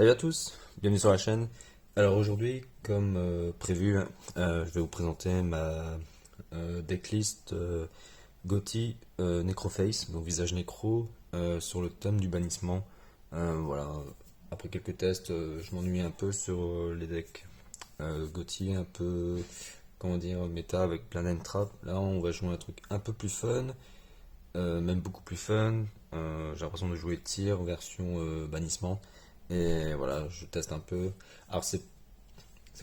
Salut à tous, bienvenue sur la chaîne. Alors aujourd'hui, comme prévu, je vais vous présenter ma decklist Gothi Necroface, donc visage nécro, sur le thème du bannissement. Voilà, après quelques tests, je m'ennuie un peu sur les decks Gothi, un peu, comment dire, méta avec plein d'entrap. Là, on va jouer un truc un peu plus fun, même beaucoup plus fun. J'ai l'impression de jouer tir version bannissement. Et voilà, je teste un peu. Alors c'est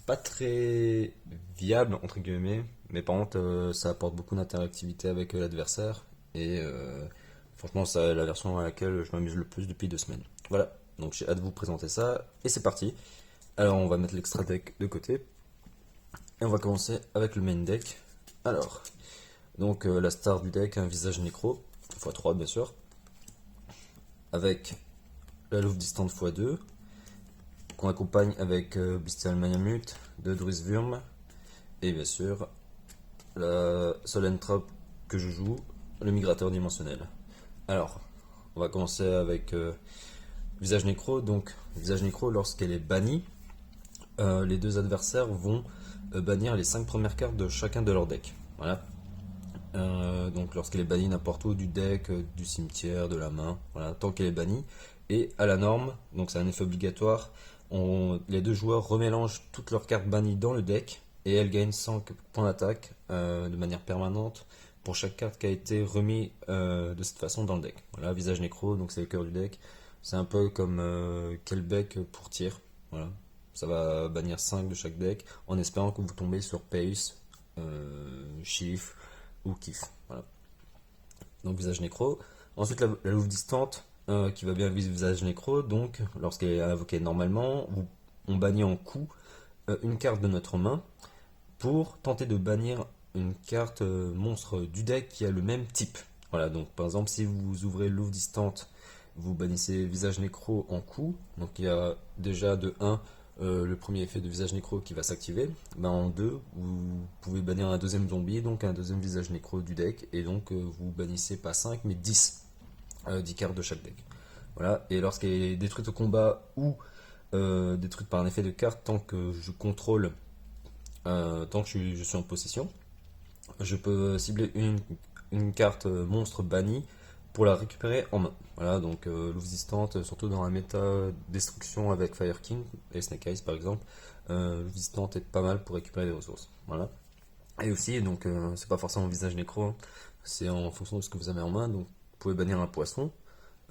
pas très viable entre guillemets, mais par contre ça apporte beaucoup d'interactivité avec l'adversaire. Et franchement c'est la version à laquelle je m'amuse le plus depuis 2 semaines. Voilà, donc j'ai hâte de vous présenter ça. Et c'est parti. Alors on va mettre l'extra deck de côté. Et on va commencer avec le main deck. Alors, donc la star du deck, un visage nécro, x3 bien sûr, avec la louve distante x2, qu'on accompagne avec Bestial Mammut de Druiswurm, et bien sûr la seule entrap que je joue, le migrateur dimensionnel. Alors, on va commencer avec Visage Nécro. Donc, Visage Nécro, lorsqu'elle est bannie, les deux adversaires vont bannir les 5 premières cartes de chacun de leur deck. Voilà. Donc lorsqu'elle est bannie n'importe où du deck, du cimetière, de la main, voilà, tant qu'elle est bannie. Et à la norme, donc c'est un effet obligatoire, les deux joueurs remélangent toutes leurs cartes bannies dans le deck et elles gagnent 100 points d'attaque de manière permanente pour chaque carte qui a été remis de cette façon dans le deck. Voilà, visage nécro, donc c'est le cœur du deck. C'est un peu comme Kelbeck pour tir. Voilà. Ça va bannir 5 de chaque deck en espérant que vous tombez sur Pace, Chiffre ou Kiff. Voilà. Donc visage nécro. Ensuite la louve distante qui va bien viser visage nécro. Donc lorsqu'elle est invoquée normalement, on bannit en coup une carte de notre main pour tenter de bannir une carte monstre du deck qui a le même type. Voilà, donc par exemple si vous ouvrez louve distante, vous bannissez visage nécro en coup. Donc il y a déjà de 1 le premier effet de visage nécro qui va s'activer. Ben, en 2, vous pouvez bannir un deuxième zombie, donc un deuxième visage nécro du deck, et donc vous bannissez pas 5 mais 10, 10 cartes de chaque deck. Voilà, et lorsqu'elle est détruite au combat ou détruite par un effet de carte, tant que je contrôle, tant que je suis en possession, je peux cibler une carte monstre bannie pour la récupérer en main. Voilà, donc louve distante, surtout dans la méta destruction avec Fire King et Snake Eyes par exemple, louve distante est pas mal pour récupérer des ressources. Voilà. Et aussi, donc c'est pas forcément visage nécro, hein, c'est en fonction de ce que vous avez en main. Donc vous pouvez bannir un poisson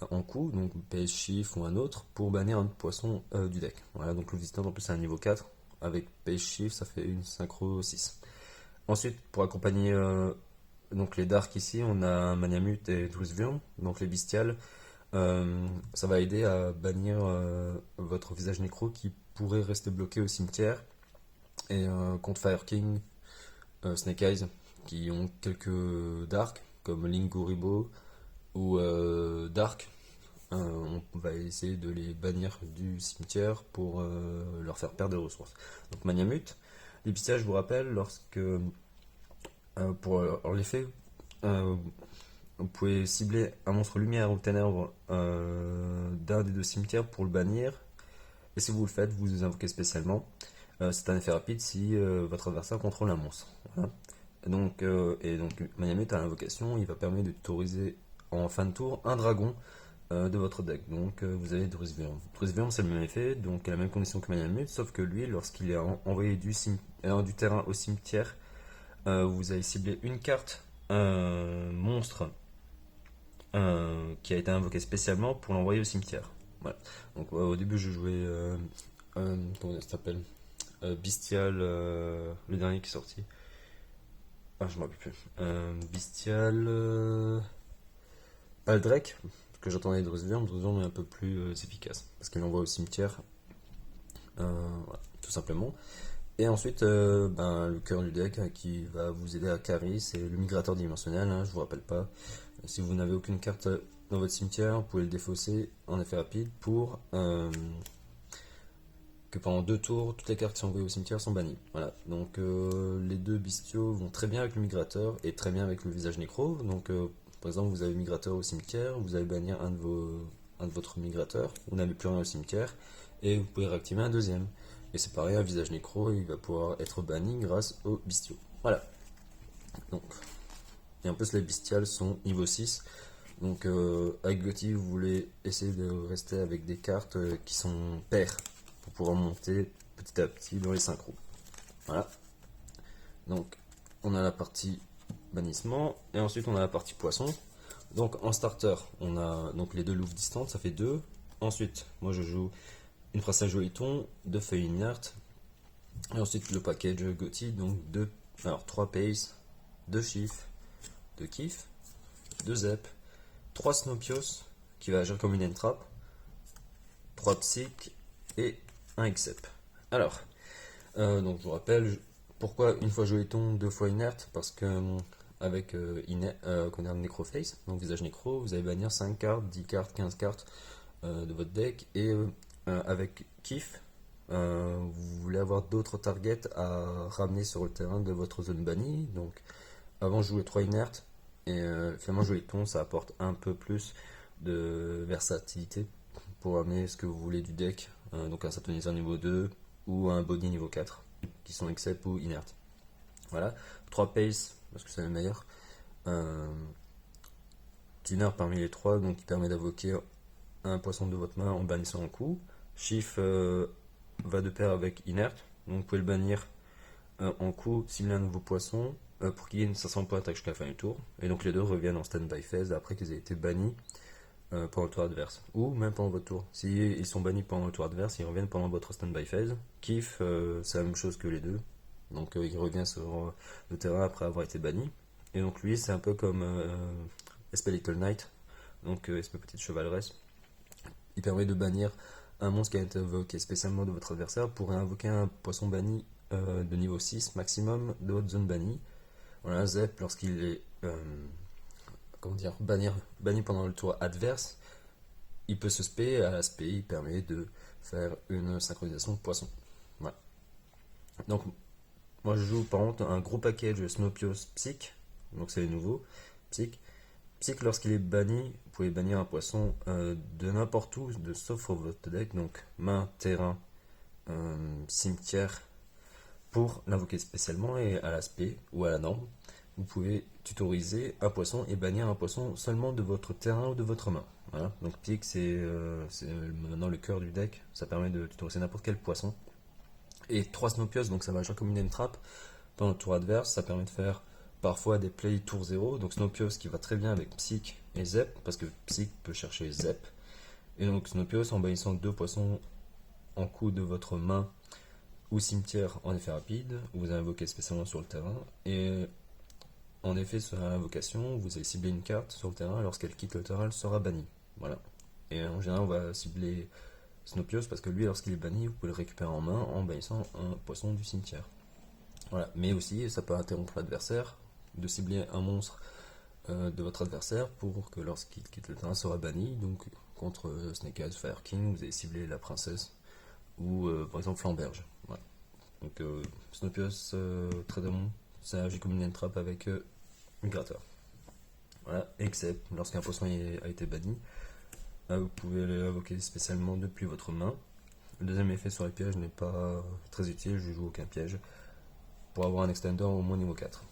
en coup, donc PS Chiffre ou un autre, pour bannir un poisson du deck. Voilà, donc louve distante en plus c'est un niveau 4, avec PS Chiffre ça fait une synchro 6. Ensuite, pour accompagner donc les darks ici, on a Maniamut et Druiswurm, donc les bestiales. Ça va aider à bannir votre visage nécro qui pourrait rester bloqué au cimetière. Et contre Fire King, Snake Eyes, qui ont quelques darks, comme Linguribo ou Dark, on va essayer de les bannir du cimetière pour leur faire perdre des ressources. Donc Maniamut, les bestiales, je vous rappelle, lorsque pour l'effet, vous pouvez cibler un monstre lumière ou ténèbres d'un des deux cimetières pour le bannir. Et si vous le faites, vous invoquez spécialement. C'est un effet rapide si votre adversaire contrôle un monstre. Voilà. Et donc Maniamut à l'invocation, il va permettre d'autoriser en fin de tour un dragon de votre deck. Donc vous avez Druiswurm. Druiswurm c'est le même effet, donc à la même condition que Maniamut, sauf que lui, lorsqu'il est envoyé du terrain au cimetière, vous allez cibler une carte monstre qui a été invoqué spécialement pour l'envoyer au cimetière. Voilà. Donc au début je jouais comment ça s'appelle, Bestial, le dernier qui est sorti. Ah je me rappelle plus. Bestial, Aldrek, que j'entendais de Druiswurm. Druiswurm est un peu plus efficace parce qu'il l'envoie au cimetière, voilà, tout simplement. Et ensuite, le cœur du deck qui va vous aider à carry, c'est le migrateur dimensionnel, hein, je vous rappelle pas. Si vous n'avez aucune carte dans votre cimetière, vous pouvez le défausser en effet rapide pour que pendant 2 tours, toutes les cartes qui sont envoyées au cimetière sont bannies. Voilà, donc les deux bestiaux vont très bien avec le migrateur et très bien avec le visage nécro. Donc par exemple, vous avez le migrateur au cimetière, vous allez bannir un de votre migrateur, vous n'avez plus rien au cimetière, et vous pouvez réactiver un deuxième. Et c'est pareil, un visage nécro, il va pouvoir être banni grâce aux bestiaux. Voilà. Donc, et en plus les bestiales sont niveau 6. Donc avec Gotti, vous voulez essayer de rester avec des cartes qui sont paires pour pouvoir monter petit à petit dans les synchros. Voilà. Donc on a la partie bannissement et ensuite on a la partie poisson. Donc en starter, on a donc les deux louves distantes, ça fait 2. Ensuite, moi je joue une phrase à joyeton, 2 feuilles inertes. Et ensuite le package Gotti, donc 3 pace, 2 chiffres, 2 kiff, 2 zep, 3 Snopios qui va agir comme une entrap, 3 psych et un except. Alors, donc je vous rappelle, pourquoi une fois joyeton, 2 fois inerte? Parce que avec Necroface, donc visage nécro, vous allez bannir 5 cartes, 10 cartes, 15 cartes de votre deck. Et avec Kiff, vous voulez avoir d'autres targets à ramener sur le terrain de votre zone bannie. Donc avant, je jouais 3 inertes. Et finalement, joyeton, ça apporte un peu plus de versatilité pour amener ce que vous voulez du deck. Donc un satoniseur niveau 2 ou un body niveau 4 qui sont except ou inerte. Voilà. 3 pace parce que c'est le meilleur. Tuner parmi les 3, donc qui permet d'invoquer un poisson de votre main en bannissant un coup. Chiffre va de pair avec inerte, donc vous pouvez le bannir en coup s'il a un nouveau poisson pour qu'il y ait une 500 points attaque jusqu'à la fin du tour. Et donc les deux reviennent en stand-by phase après qu'ils aient été bannis pendant le tour adverse, ou même pendant votre tour. Si ils sont bannis pendant le tour adverse, ils reviennent pendant votre stand-by phase. Kiff, c'est la même chose que les deux. Donc il revient sur le terrain après avoir été banni. Et donc lui, c'est un peu comme SP Little Knight, donc SP Petite Chevaleresse. Il permet de bannir un monstre qui a été invoqué spécialement de votre adversaire pour invoquer un poisson banni de niveau 6 maximum de votre zone bannie. Voilà, Zep, lorsqu'il est banni pendant le tour adverse, il peut se spé, à l'aspect, il permet de faire une synchronisation de poisson. Voilà. Donc, moi je joue par contre un gros package Snopios Psych, donc c'est les nouveaux. Psych, lorsqu'il est banni, vous pouvez bannir un poisson de n'importe où, sauf votre deck, donc main, terrain, cimetière, pour l'invoquer spécialement, et à l'aspect ou à la norme, vous pouvez tutoriser un poisson et bannir un poisson seulement de votre terrain ou de votre main. Voilà. Donc Psych, c'est maintenant le cœur du deck, ça permet de tutoriser n'importe quel poisson. Et 3 Snopios, donc ça va agir comme une entrap pendant le tour adverse, ça permet de faire parfois des plays tour 0, donc Snopios qui va très bien avec Psych et Zep, parce que Psych peut chercher Zep. Et donc Snopios en bannissant 2 poissons en coup de votre main ou cimetière en effet rapide, vous invoquez spécialement sur le terrain, et en effet sur l'invocation, vous allez cibler une carte sur le terrain, lorsqu'elle quitte le terrain, elle sera bannie. Voilà. Et en général, on va cibler Snopios parce que lui, lorsqu'il est banni, vous pouvez le récupérer en main en bannissant un poisson du cimetière. Voilà. Mais aussi, ça peut interrompre l'adversaire de cibler un monstre de votre adversaire pour que lorsqu'il quitte le terrain sera banni. Donc contre Snake Eyes, Fire King, vous allez cibler la princesse ou par exemple Flamberge. Voilà. Donc Snopios, très bon, ça agit comme une entrap avec Migrateur. Voilà, except lorsqu'un poisson a été banni, vous pouvez l'invoquer spécialement depuis votre main. Le deuxième effet sur les pièges n'est pas très utile, je joue aucun piège pour avoir un extender au moins niveau 4.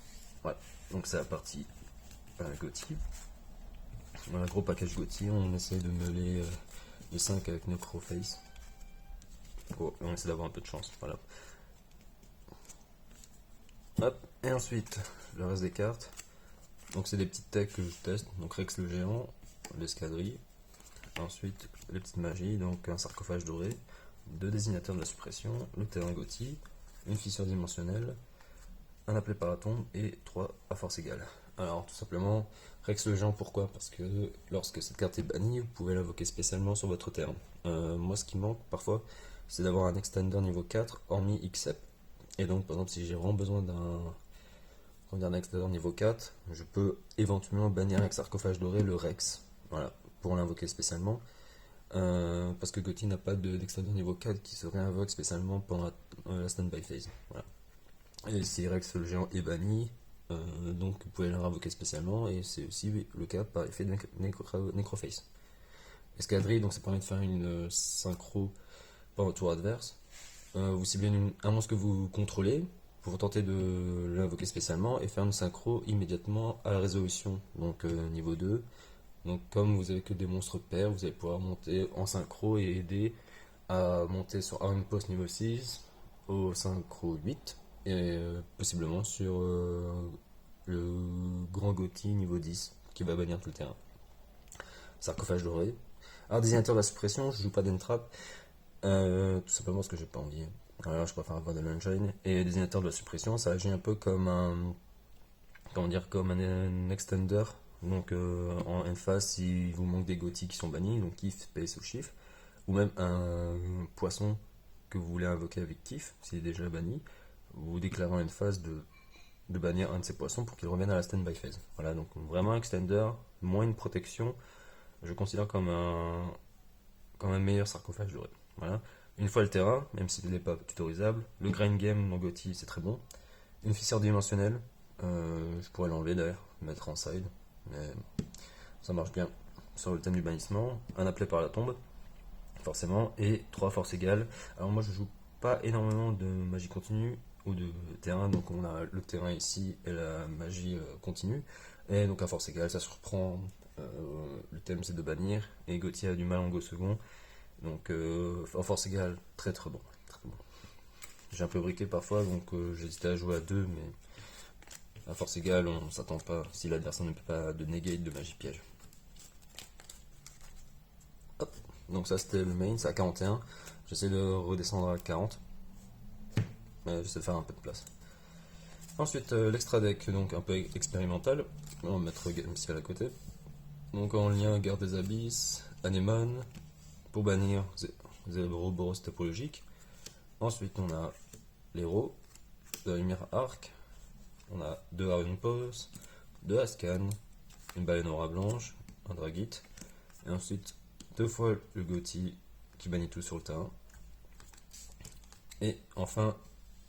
Voilà, donc c'est la partie Gotti. Voilà, gros package Gotti, on essaie de mêler les 5 avec Necroface. On essaie d'avoir un peu de chance, voilà. Hop, et ensuite, le reste des cartes. Donc c'est des petites techs que je teste, donc Rex le géant, l'escadrille. Ensuite, les petites magies, donc un sarcophage doré, 2 désignateurs de la suppression, le terrain Gotti, une fissure dimensionnelle, un appelé paratombe et 3 à force égale. Alors tout simplement, Rex le géant, pourquoi? Parce que lorsque cette carte est bannie, vous pouvez l'invoquer spécialement sur votre terrain. Moi ce qui manque parfois, c'est d'avoir un extender niveau 4, hormis Xep. Et donc par exemple si j'ai vraiment besoin d'un extender niveau 4, je peux éventuellement bannir avec sarcophage doré le Rex. Voilà, pour l'invoquer spécialement. Parce que Gotti n'a pas d'extender niveau 4 qui se réinvoque spécialement pendant la stand-by phase. Voilà. Et si Rex le géant est banni, donc vous pouvez le réinvoquer spécialement, et c'est aussi le cas par effet de Necroface. Escadrille, donc ça permet de faire une synchro pendant le tour adverse. Vous ciblez un monstre que vous contrôlez, pour tenter de l'invoquer spécialement et faire une synchro immédiatement à la résolution, donc niveau 2. Donc comme vous avez que des monstres pairs, vous allez pouvoir monter en synchro et aider à monter sur Iron Post niveau 6 au synchro 8 et possiblement sur le grand Gothi niveau 10 qui va bannir tout le terrain. Sarcophage doré. Alors désignateur de la suppression, je joue pas d'entrap, tout simplement parce que j'ai pas envie. Alors je préfère avoir de l'engine. Et désignateur de la suppression, ça agit un peu comme un, comment dire, comme un extender. Donc en phase, s'il vous manque des Gothi qui sont bannis, donc Kiff, Space ou Shift, ou même un poisson que vous voulez invoquer avec Kiff, s'il est déjà banni, vous déclarez en phase de bannir un de ces poissons pour qu'il revienne à la standby phase. Voilà, donc vraiment un extender, moins une protection, je considère comme un meilleur sarcophage doré. Voilà. Une fois le terrain, même s'il n'est pas tutorisable, le grind game dans Gothi c'est très bon. Une fissure dimensionnelle, je pourrais l'enlever d'ailleurs, mettre en side, mais ça marche bien sur le thème du bannissement. Un appelé par la tombe, forcément, et 3 forces égales. Alors moi je joue pas énormément de magie continue ou de terrain, donc on a le terrain ici et la magie continue. Et donc à force égale, ça surprend. Le thème c'est de bannir, et Gothi a du mal en go second. Donc en force égale, très très bon. Très bon. J'ai un peu briqué parfois, donc j'hésitais à jouer à 2, mais à force égale, on s'attend pas si l'adversaire ne peut pas de negate de magie piège. Hop. Donc ça c'était le main, c'est à 41. J'essaie de redescendre à 40. J'essaie de faire un peu de place. Ensuite l'extra deck, donc un peu expérimental. On va mettre Gameciel à côté. Donc en lien Garde des Abysses, Anémone, pour bannir Zéroboros topologique. Ensuite on a l'héros de la lumière arc, on a 2 Iron Pulse, 2 Ascan, une baleine aura blanche, un Dragite, et ensuite 2 fois le Gothi qui bannit tout sur le terrain. Et enfin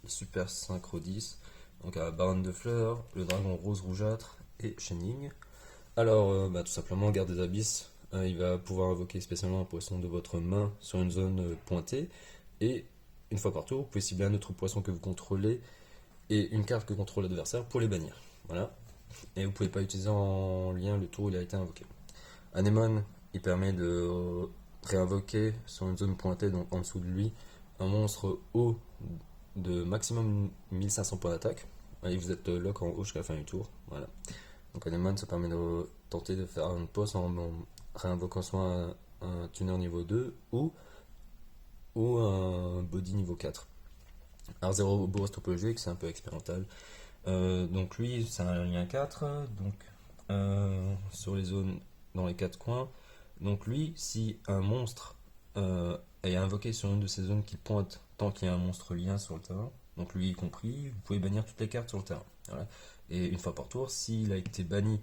le super synchro 10, donc à Baronne de Fleurs, le dragon rose rougeâtre et Shining. Alors tout simplement Garde des Abysses, il va pouvoir invoquer spécialement un poisson de votre main sur une zone pointée, et une fois par tour, vous pouvez cibler un autre poisson que vous contrôlez et une carte que contrôle l'adversaire pour les bannir. Voilà. Et vous pouvez pas utiliser en lien le tour où il a été invoqué. Anémone, il permet de réinvoquer sur une zone pointée, donc en dessous de lui, un monstre haut de maximum 1500 points d'attaque. Et vous êtes lock en haut jusqu'à la fin du tour. Voilà. Donc Anémone, ça permet de tenter de faire une pause en réinvoquant soit un tuner niveau 2 ou un body niveau 4. Alors Zéroboros topologique, c'est un peu expérimental. Donc lui, c'est un lien 4, donc sur les zones dans les 4 coins. Donc lui, si un monstre est invoqué sur une de ces zones qui pointe tant qu'il y a un monstre lien sur le terrain, donc lui y compris, vous pouvez bannir toutes les cartes sur le terrain. Voilà. Et une fois par tour, s'il a été banni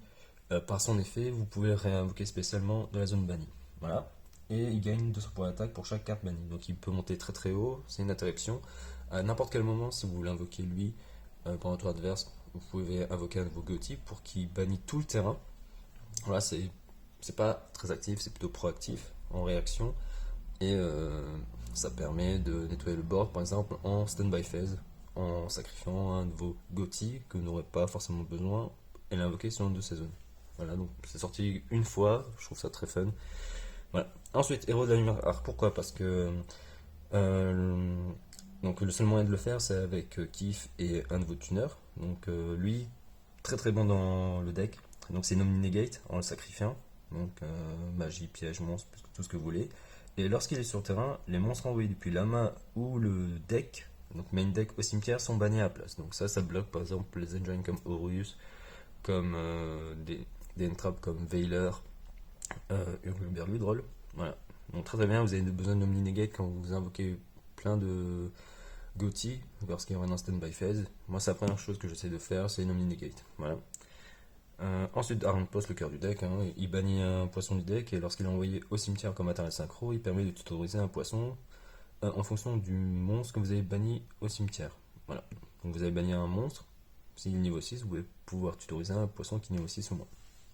par son effet, vous pouvez le réinvoquer spécialement de la zone bannie. Voilà. Et il gagne 200 points d'attaque pour chaque carte bannie. Donc il peut monter très très haut, c'est une interruption. À n'importe quel moment, si vous l'invoquez lui pendant le tour adverse, vous pouvez invoquer un de vos Gothi pour qu'il bannisse tout le terrain. Voilà, c'est pas très actif, c'est plutôt proactif en réaction. Et ça permet de nettoyer le board, par exemple, en standby phase, en sacrifiant un de vos Gothi que vous n'aurez pas forcément besoin et l'invoquer sur une de ces zones. Voilà, donc c'est sorti une fois, je trouve ça très fun. Voilà. Ensuite, héros de la lumière arc, pourquoi? Parce que donc le seul moyen de le faire, c'est avec Kiff et un de vos tuners. Donc lui, très très bon dans le deck. Donc c'est Negate en le sacrifiant. Donc magie, piège, monstre, tout ce que vous voulez. Et lorsqu'il est sur le terrain, les monstres envoyés depuis la main ou le deck, donc main deck au cimetière, sont bannis à la place. Donc ça bloque par exemple les engines comme Horus, comme des entraps comme Veiler, Hurlbert Ludroll. Voilà. Donc très très bien, vous avez besoin de Negate quand vous invoquez plein de Gothi, lorsqu'il y aura un stand-by phase. Moi, c'est la première chose que j'essaie de faire, c'est Negate. Voilà. Ensuite, Iron Post, le cœur du deck, il bannit un poisson du deck, et lorsqu'il est envoyé au cimetière comme matériel synchro, il permet de tutoriser un poisson en fonction du monstre que vous avez banni au cimetière. Voilà. Donc vous avez banni un monstre, s'il est niveau 6, vous pouvez pouvoir tutoriser un poisson qui est niveau 6 ou moins.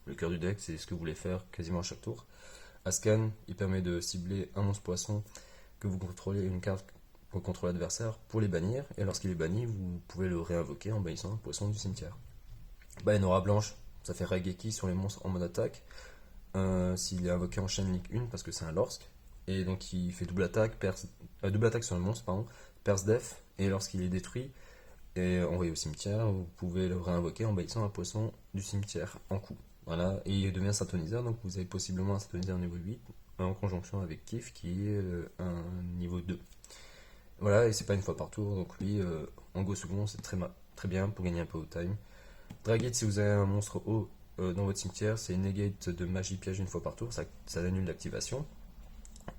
Le cœur du deck, c'est ce que vous voulez faire quasiment à chaque tour. Ascan, il permet de cibler un monstre poisson que vous contrôlez une carte pour contrôler l'adversaire pour les bannir, et lorsqu'il est banni, vous pouvez le réinvoquer en bannissant un poisson du cimetière. Baleine aura blanche, ça fait Raigeki sur les monstres en mode attaque, s'il est invoqué en chaîne Link 1 parce que c'est un Lorsk, et donc il fait double attaque, double attaque sur le monstre, pardon, perce def, et lorsqu'il est détruit et envoyé au cimetière, vous pouvez le réinvoquer en bannissant un poisson du cimetière en coup. Voilà, et il devient synthoniseur, donc vous avez possiblement un synthoniseur niveau 8 en conjonction avec Kif qui est un niveau 2. Voilà, et c'est pas une fois par tour, donc lui, en go second, c'est très bien pour gagner un peu au time. Dragate, si vous avez un monstre haut dans votre cimetière, c'est une negate de magie piège une fois par tour, ça annule l'activation.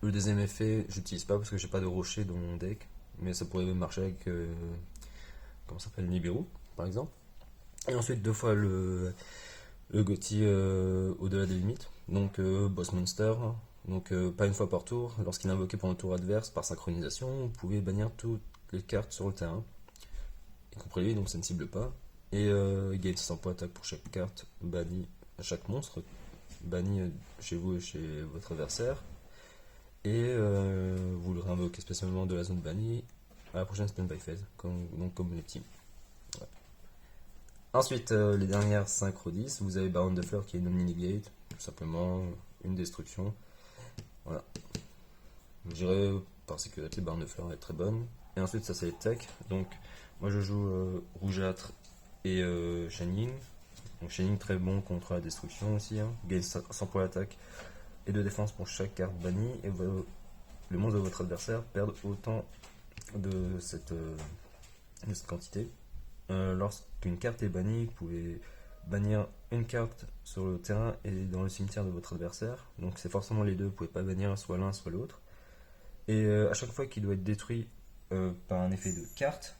Le deuxième effet, j'utilise pas parce que j'ai pas de rocher dans mon deck, mais ça pourrait marcher avec, comment ça s'appelle, Nibiru, par exemple. Et ensuite, deux fois le Gothi au-delà des limites, donc boss monster, donc pas une fois par tour. Lorsqu'il est invoqué pendant le tour adverse par synchronisation, vous pouvez bannir toutes les cartes sur le terrain, y compris lui, donc ça ne cible pas. Et il gagne 100 points d'attaque pour chaque carte bannie à chaque monstre banni chez vous et chez votre adversaire. Et vous le réinvoquez spécialement de la zone bannie à la prochaine spell by phase, comme les petits. Ouais. Ensuite, les dernières synchro 10, vous avez Baron de Fleur qui est une omni-negate, tout simplement une destruction. Voilà. Je dirais par sécurité, Baron de Fleur est très bonne. Et ensuite, ça c'est les tech. Donc, moi je joue rougeâtre et Shining. Donc Shining très bon contre la destruction aussi, hein. Gagne 100 points d'attaque et de défense pour chaque carte bannie, et le monstre de votre adversaire perd autant de cette quantité. Lorsqu'une carte est bannie, vous pouvez bannir une carte sur le terrain et dans le cimetière de votre adversaire. Donc c'est forcément les deux, vous pouvez pas bannir soit l'un soit l'autre. Et à chaque fois qu'il doit être détruit par un effet de carte,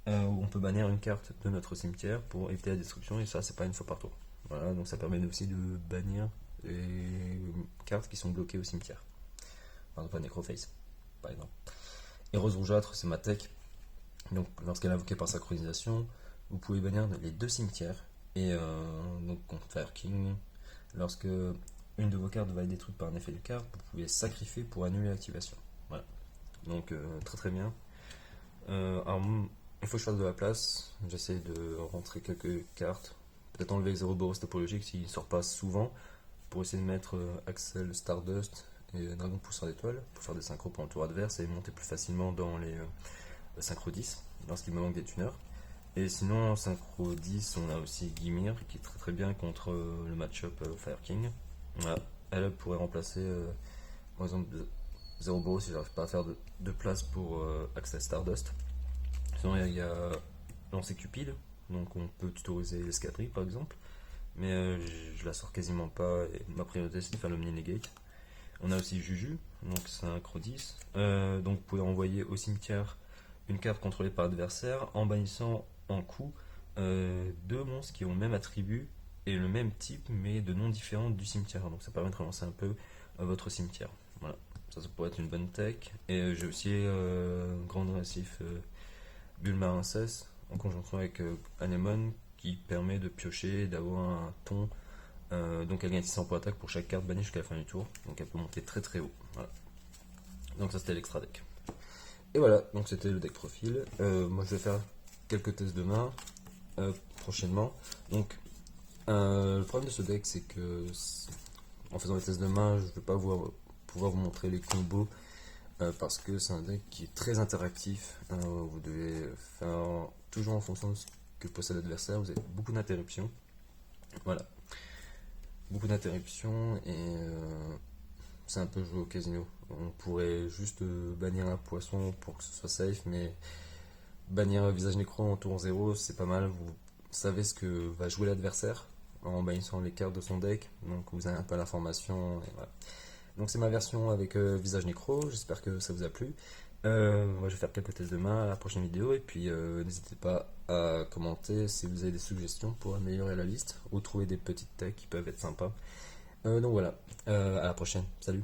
on peut bannir une carte de notre cimetière pour éviter la destruction, et ça c'est pas une fois par tour. Voilà, donc ça permet aussi de bannir les cartes qui sont bloquées au cimetière. Par exemple, Necroface, par exemple. Et Rose Rougeâtre, c'est ma tech. Donc, lorsqu'elle est invoquée par synchronisation, vous pouvez bannir les deux cimetières. Et donc, contre Fire King, lorsque une de vos cartes va être détruite par un effet de carte, vous pouvez sacrifier pour annuler l'activation. Voilà. Donc, très très bien. Alors, il faut que je fasse de la place. J'essaie de rentrer quelques cartes. Peut-être enlever Xeroboros topologique s'il ne sort pas souvent, pour essayer de mettre Axel Stardust et Dragon Pousseur d'étoiles pour faire des synchros pour un tour adverse et monter plus facilement dans les synchro 10 lorsqu'il me manque des tuners. Et sinon, en synchro 10, on a aussi Gimir qui est très très bien contre le match-up Fire King. Voilà. Elle pourrait remplacer par exemple Zero si j'arrive pas à faire de place pour Axel Stardust. Sinon, il y a Lancer Cupid, donc on peut tutoriser l'escadrille par exemple. Mais je la sors quasiment pas, et ma priorité c'est de faire l'omni-negate. On a aussi Juju, donc c'est un Cro 10. Donc vous pouvez envoyer au cimetière une carte contrôlée par l'adversaire en bannissant en coup deux monstres qui ont le même attribut et le même type mais de noms différents du cimetière. Donc ça permet de relancer un peu votre cimetière. Voilà, ça pourrait être une bonne tech. Et j'ai aussi Grand Récif Bulma 1 en conjonction avec Anemone qui permet de piocher et d'avoir un ton. Donc elle gagne 600 points d'attaque pour chaque carte bannie jusqu'à la fin du tour. Donc elle peut monter très très haut. Voilà. Donc ça c'était l'extra deck. Et voilà, donc c'était le deck profil. Moi je vais faire quelques tests de main prochainement. Donc le problème de ce deck c'est que en faisant les tests de main, je ne vais pas pouvoir vous montrer les combos parce que c'est un deck qui est très interactif. Vous devez faire toujours en fonction de ce que possède l'adversaire. Vous avez beaucoup d'interruptions. Voilà. Beaucoup d'interruptions et c'est un peu joué au casino. On pourrait juste bannir un poisson pour que ce soit safe, mais bannir un visage nécro en tour 0, c'est pas mal. Vous savez ce que va jouer l'adversaire en bannissant les cartes de son deck, donc vous avez un peu l'information. Voilà. Donc c'est ma version avec visage nécro, j'espère que ça vous a plu. Moi je vais faire quelques tests de main à la prochaine vidéo, et puis n'hésitez pas à commenter si vous avez des suggestions pour améliorer la liste ou trouver des petites techs qui peuvent être sympas. Donc voilà, à la prochaine, salut.